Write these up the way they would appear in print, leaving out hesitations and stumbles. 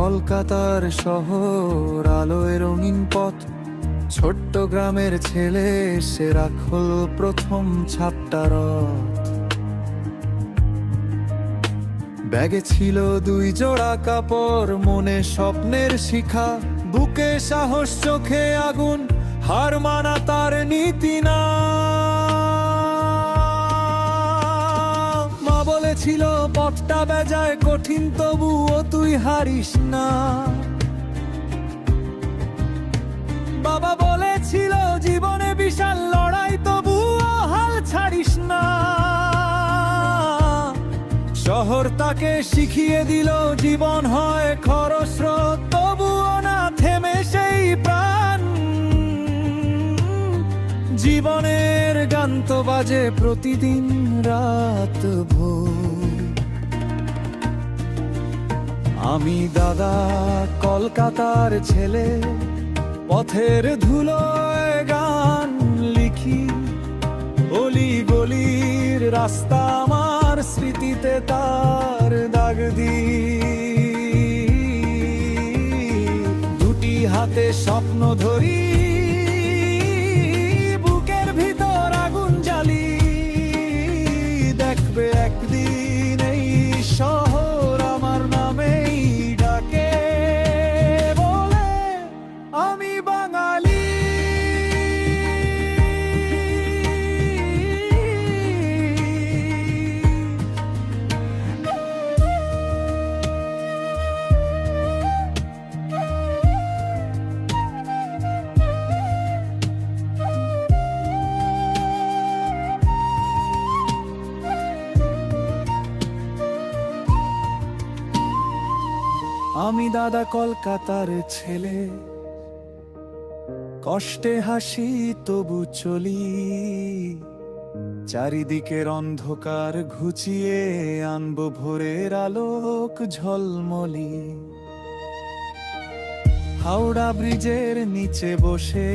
কলকাতার শহর আলোয় রঙিন পথ, ছোট্ট গ্রামের ছেলে সে রাখল প্রথম ছাপটা রথ। ব্যাগে ছিল 2 জোড়া কাপড়, মনে স্বপ্নের শিখা, বুকে সাহস চোখে আগুন, হার মানা তার নীতি না। মা বলেছিল পথটা বেজায় কঠিন, তবুও তুই হারিস না। বাবা বলেছিল জীবনে বিশাল লড়াই, তবুও হাল ছাড়িস না। শহর তাকে শিখিয়ে দিল জীবন হয় খরস্রোত, তবুও না থেমে সেই প্রাণ। জীবনের গান তো বাজে প্রতিদিন রাত ভোর। আমি দাদা কলকাতার ছেলে, পথের ধুলোয় গান লিখি, অলি গলির রাস্তা আমার স্মৃতিতে তার দাগ দিই। 2টি হাতে স্বপ্ন ধরি, বুকের ভিতর আগুন জ্বালি, দেখবে একদিন এই শহর আমার নামেই ডাকে, বলে আমি বাঙালি। আমি দাদা কলকাতার ছেলে, কষ্টে হাসি তবু চলি, চারিদিকের অন্ধকার ঘুচিয়ে আনবো ভোরের আলোক ঝলমলি। হাওড়া ব্রিজের নিচে বসে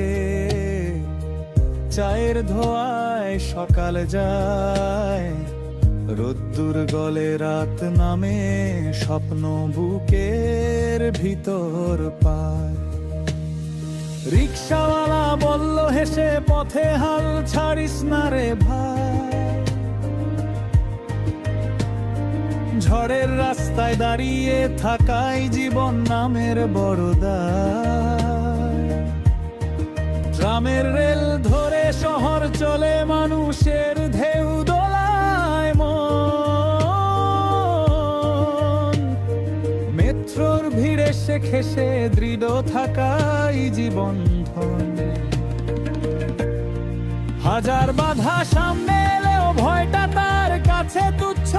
চায়ের ধোঁয়ায় সকাল যায়, রোদ্দুর গলে রাত নামে, স্বপ্ন বুকের ভিতর পায়। রিক্সাওয়ালা বলল হেসে পথে হাল ছাড়িস না রে ভাই। ঝড়ের রাস্তায় দাঁড়িয়ে থাকাই জীবন নামের বড় দায়। ট্রামের রেল ধরে শহর চলে, মানুষের ঢেউ দোলায় মন। মেট্রোর ভিড়ে শেখে সে দৃঢ় থাকাই জীবন ধন। হাজার বাধা সামনে এলেও ভয়টা তার কাছে তুচ্ছ,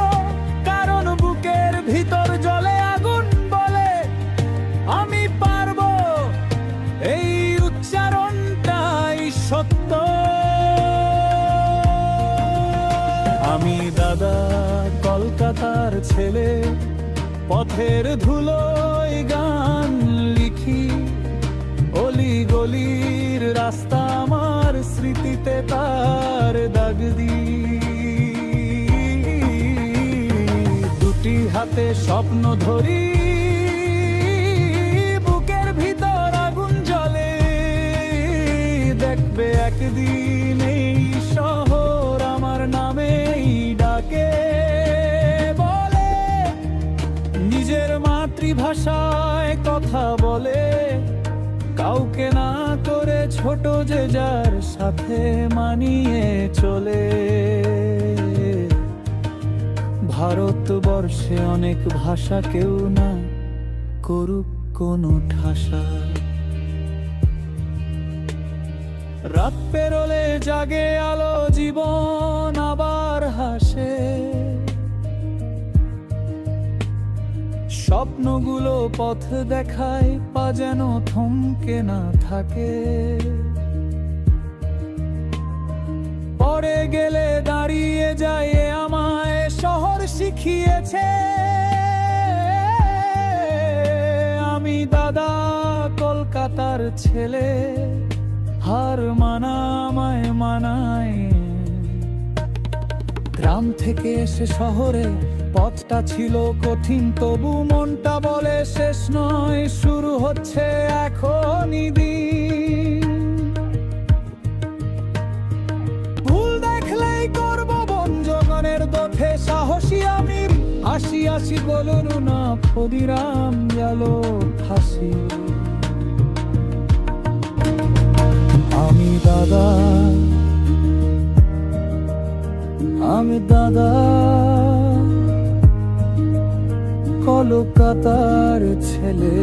কারণ বুকের ভিতর জ্বলে আগুন, বলে আমি পারবো, এই উচ্চারণটাই সত্য। আমি দাদা কলকাতার ছেলে, পথের ধুলোয় গান লিখি, অলি গলির রাস্তা আমার স্মৃতিতে তার দাগ দিই। 2টি হাতে স্বপ্ন ধরি, বুকের ভিতর আগুন জ্বলে, দেখবে একদিন এই শহর আমার নামেই ডাকে, বলে নিজের মাতৃভাষায় কথা বলে, কাউকে না করে ছোট যে যার সাথে মানিয়ে চলে। ভারতবর্ষে অনেক ভাষা, কেউ না করুক কোনো ঠাসা। রাত পেরোলে জাগে আলো, জীবন আবার হাসে। স্বপ্নগুলো পথ দেখায়, পা যেন থমকে না থাকে। পরে গেলে দাঁড়িয়ে যায় আমায় শহর শিখিয়েছে। আমি দাদা কলকাতার ছেলে, হার মানায় মানায়। গ্রাম থেকে এসে শহরে পথটা ছিল কঠিন, তবু মনটা বলে শেষ নয়, শুরু হচ্ছে এখনই দিন। ভুল দেখলেই করব বন জগনের দোঠে সাহসী আমি, আসি আসি বলুন না ক্ষুদিরাম গেল হাসি। আমি দাদা, আমি দাদা, কলকাতার ছেলে।